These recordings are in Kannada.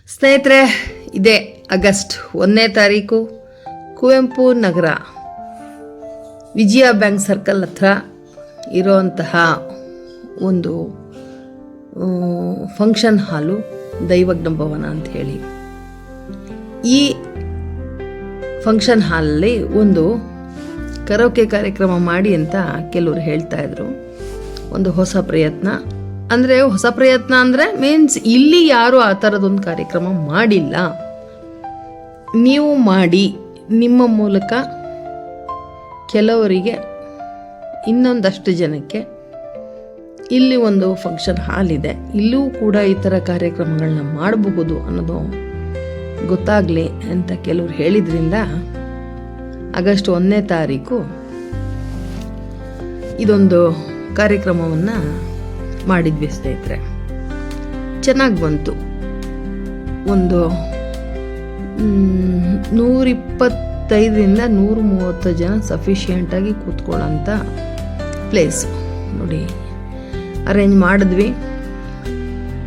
ಸ್ನೇಹಿತರೆ, ಇದೇ ಆಗಸ್ಟ್ 1ನೇ ತಾರೀಕು ಕುವೆಂಪು ನಗರ ವಿಜಯ ಬ್ಯಾಂಕ್ ಸರ್ಕಲ್ ಹತ್ರ ಇರೋಂತಹ ಒಂದು ಫಂಕ್ಷನ್ ಹಾಲು ದೈವಜ್ಞ ಭವನ ಅಂತ ಹೇಳಿ. ಈ ಫಂಕ್ಷನ್ ಹಾಲಲ್ಲಿ ಒಂದು ಕರೋಕೆ ಕಾರ್ಯಕ್ರಮ ಮಾಡಿ ಅಂತ ಕೆಲವರು ಹೇಳ್ತಾ ಇದ್ರು. ಒಂದು ಹೊಸ ಪ್ರಯತ್ನ ಅಂದರೆ ಮೀನ್ಸ್ ಇಲ್ಲಿ ಯಾರು ಆ ಥರದೊಂದು ಕಾರ್ಯಕ್ರಮ ಮಾಡಿಲ್ಲ. ನೀವು ಮಾಡಿ ನಿಮ್ಮ ಮೂಲಕ ಕೆಲವರಿಗೆ ಇನ್ನೊಂದಷ್ಟು ಜನಕ್ಕೆ ಇಲ್ಲಿ ಒಂದು ಫಂಕ್ಷನ್ ಹಾಲ್ ಇದೆ, ಇಲ್ಲೂ ಕೂಡ ಈ ಥರ ಕಾರ್ಯಕ್ರಮಗಳನ್ನ ಮಾಡಬಹುದು ಅನ್ನೋದು ಗೊತ್ತಾಗಲಿ ಅಂತ ಕೆಲವರು ಹೇಳಿದ್ರಿಂದ ಆಗಸ್ಟ್ 1ನೇ ತಾರೀಕು ಇದೊಂದು ಕಾರ್ಯಕ್ರಮವನ್ನು ಮಾಡಿದ್ವಿ ಸ್ನೇಹಿತರೆ. ಚೆನ್ನಾಗಿ ಬಂತು. ಒಂದು 125ರಿಂದ 130 ಜನ ಸಫಿಷಿಯೆಂಟಾಗಿ ಕೂತ್ಕೊಳ್ಳೋಂಥ ಪ್ಲೇಸು ನೋಡಿ. ಅರೇಂಜ್ ಮಾಡಿದ್ವಿ,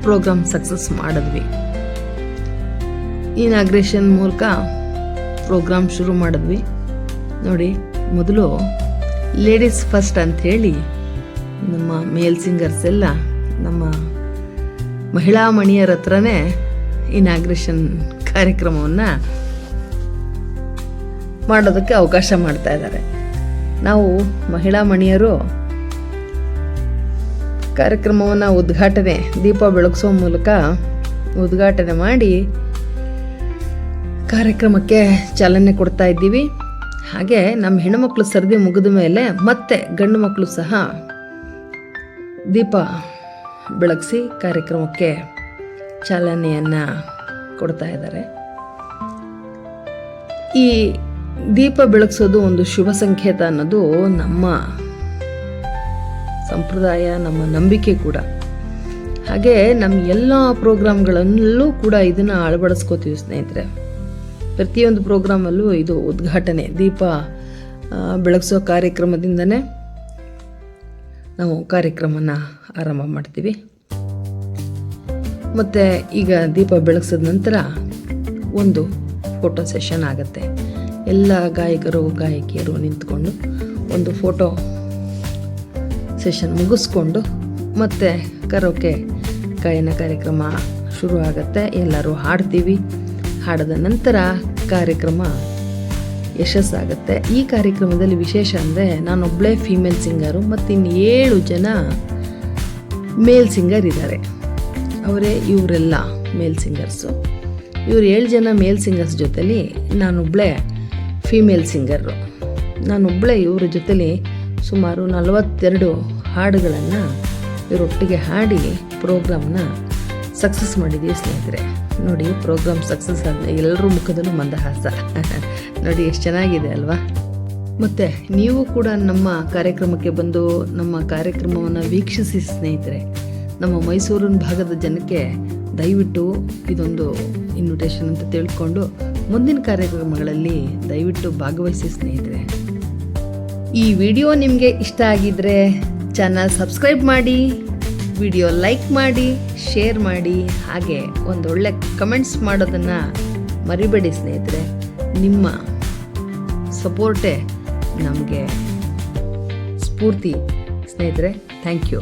ಪ್ರೋಗ್ರಾಮ್ ಸಕ್ಸಸ್ ಮಾಡಿದ್ವಿ. ಇನಾಗ್ರೇಷನ್ ಮೂಲಕ ಪ್ರೋಗ್ರಾಮ್ ಶುರು ಮಾಡಿದ್ವಿ ನೋಡಿ. ಮೊದಲು ಲೇಡೀಸ್ ಫಸ್ಟ್ ಅಂಥೇಳಿ ನಮ್ಮ ಮೇಲ್ ಸಿಂಗರ್ಸ್ ಎಲ್ಲ ನಮ್ಮ ಮಹಿಳಾ ಮಣಿಯರ ಹತ್ರನೇ ಇನಾಗ್ರೇಷನ್ ಕಾರ್ಯಕ್ರಮವನ್ನು ಮಾಡೋದಕ್ಕೆ ಅವಕಾಶ ಮಾಡ್ತಾ ಇದ್ದಾರೆ. ನಾವು ಮಹಿಳಾ ಮಣಿಯರು ಕಾರ್ಯಕ್ರಮವನ್ನು ಉದ್ಘಾಟನೆ ದೀಪ ಬೆಳಗಿಸೋ ಮೂಲಕ ಉದ್ಘಾಟನೆ ಮಾಡಿ ಕಾರ್ಯಕ್ರಮಕ್ಕೆ ಚಾಲನೆ ಕೊಡ್ತಾ ಇದ್ದೀವಿ. ಹಾಗೆ ನಮ್ಮ ಹೆಣ್ಣುಮಕ್ಕಳು ಸರದಿ ಮುಗಿದ ಮೇಲೆ ಮತ್ತೆ ಗಂಡು ಮಕ್ಕಳು ಸಹ ದೀಪ ಬೆಳಗಿಸಿ ಕಾರ್ಯಕ್ರಮಕ್ಕೆ ಚಾಲನೆಯನ್ನು ಕೊಡ್ತಾ ಇದ್ದಾರೆ. ಈ ದೀಪ ಬೆಳಗಿಸೋದು ಒಂದು ಶುಭ ಸಂಕೇತ ಅನ್ನೋದು ನಮ್ಮ ಸಂಪ್ರದಾಯ, ನಮ್ಮ ನಂಬಿಕೆ ಕೂಡ. ಹಾಗೆ ನಮ್ಮ ಎಲ್ಲ ಪ್ರೋಗ್ರಾಮ್ಗಳಲ್ಲೂ ಕೂಡ ಇದನ್ನು ಅಳವಡಿಸ್ಕೋತೀವಿ ಸ್ನೇಹಿತರೆ. ಪ್ರತಿಯೊಂದು ಪ್ರೋಗ್ರಾಮಲ್ಲೂ ಇದು ಉದ್ಘಾಟನೆ ದೀಪ ಬೆಳಗಿಸೋ ಕಾರ್ಯಕ್ರಮದಿಂದನೇ ನಾವು ಕಾರ್ಯಕ್ರಮನ ಆರಂಭ ಮಾಡ್ತೀವಿ. ಮತ್ತು ಈಗ ದೀಪ ಬೆಳಗಿಸಿದ ನಂತರ ಒಂದು ಫೋಟೋ ಸೆಷನ್ ಆಗುತ್ತೆ. ಎಲ್ಲ ಗಾಯಕರು ಗಾಯಕಿಯರು ನಿಂತ್ಕೊಂಡು ಒಂದು ಫೋಟೋ ಸೆಷನ್ ಮುಗಿಸ್ಕೊಂಡು ಮತ್ತೆ ಕರೋಕೆ ಗಾಯನ ಕಾರ್ಯಕ್ರಮ ಶುರು ಆಗುತ್ತೆ. ಎಲ್ಲರೂ ಹಾಡ್ತೀವಿ. ಹಾಡಿದ ನಂತರ ಕಾರ್ಯಕ್ರಮ ಯಶಸ್ಸಾಗುತ್ತೆ. ಈ ಕಾರ್ಯಕ್ರಮದಲ್ಲಿ ವಿಶೇಷ ಅಂದರೆ ನಾನೊಬ್ಬಳೇ ಫೀಮೇಲ್ ಸಿಂಗರು ಮತ್ತು ಇನ್ನು 7 ಜನ ಮೇಲ್ ಸಿಂಗರ್ ಇದ್ದಾರೆ. ಇವರೆಲ್ಲ ಮೇಲ್ ಸಿಂಗರ್ಸು. ಇವರು 7 ಜನ ಮೇಲ್ ಸಿಂಗರ್ಸ್ ಜೊತೆಲಿ ನಾನೊಬ್ಬಳೇ ಫೀಮೇಲ್ ಸಿಂಗರು. ನಾನೊಬ್ಬಳೇ ಇವ್ರ ಜೊತೆಲಿ ಸುಮಾರು 42 ಹಾಡುಗಳನ್ನು ಇವರೊಟ್ಟಿಗೆ ಹಾಡಿ ಪ್ರೋಗ್ರಾಮ್ನ ಸಕ್ಸಸ್ ಮಾಡಿದ್ದೀವಿ ಸ್ನೇಹಿತರೆ. ನೋಡಿ, ಪ್ರೋಗ್ರಾಮ್ ಸಕ್ಸಸ್ ಆದ ಎಲ್ಲರ ಮುಖದಲ್ಲೂ ಮಂದಹಾಸ ನೋಡಿ, ಎಷ್ಟು ಚೆನ್ನಾಗಿದೆ ಅಲ್ವಾ? ಮತ್ತು ನೀವು ಕೂಡ ನಮ್ಮ ಕಾರ್ಯಕ್ರಮಕ್ಕೆ ಬಂದು ನಮ್ಮ ಕಾರ್ಯಕ್ರಮವನ್ನು ವೀಕ್ಷಿಸಿ ಸ್ನೇಹಿತರೆ. ನಮ್ಮ ಮೈಸೂರಿನ ಭಾಗದ ಜನಕ್ಕೆ ದಯವಿಟ್ಟು ಇದೊಂದು ಇನ್ವಿಟೇಷನ್ ಅಂತ ತಿಳ್ಕೊಂಡು ಮುಂದಿನ ಕಾರ್ಯಕ್ರಮಗಳಲ್ಲಿ ದಯವಿಟ್ಟು ಭಾಗವಹಿಸಿ ಸ್ನೇಹಿತರೆ. ಈ ವಿಡಿಯೋ ನಿಮಗೆ ಇಷ್ಟ ಆಗಿದ್ದರೆ ಚಾನಲ್ ಸಬ್ಸ್ಕ್ರೈಬ್ ಮಾಡಿ, ವಿಡಿಯೋ ಲೈಕ್ ಮಾಡಿ, ಶೇರ್ ಮಾಡಿ, ಹಾಗೆ ಒಂದೊಳ್ಳೆ ಕಮೆಂಟ್ಸ್ ಮಾಡೋದನ್ನು ಮರಿಬೇಡಿ ಸ್ನೇಹಿತರೆ. ನಿಮ್ಮ ಸಪೋರ್ಟೇ ನಮಗೆ ಸ್ಫೂರ್ತಿ ಸ್ನೇಹಿತರೆ. Thank you.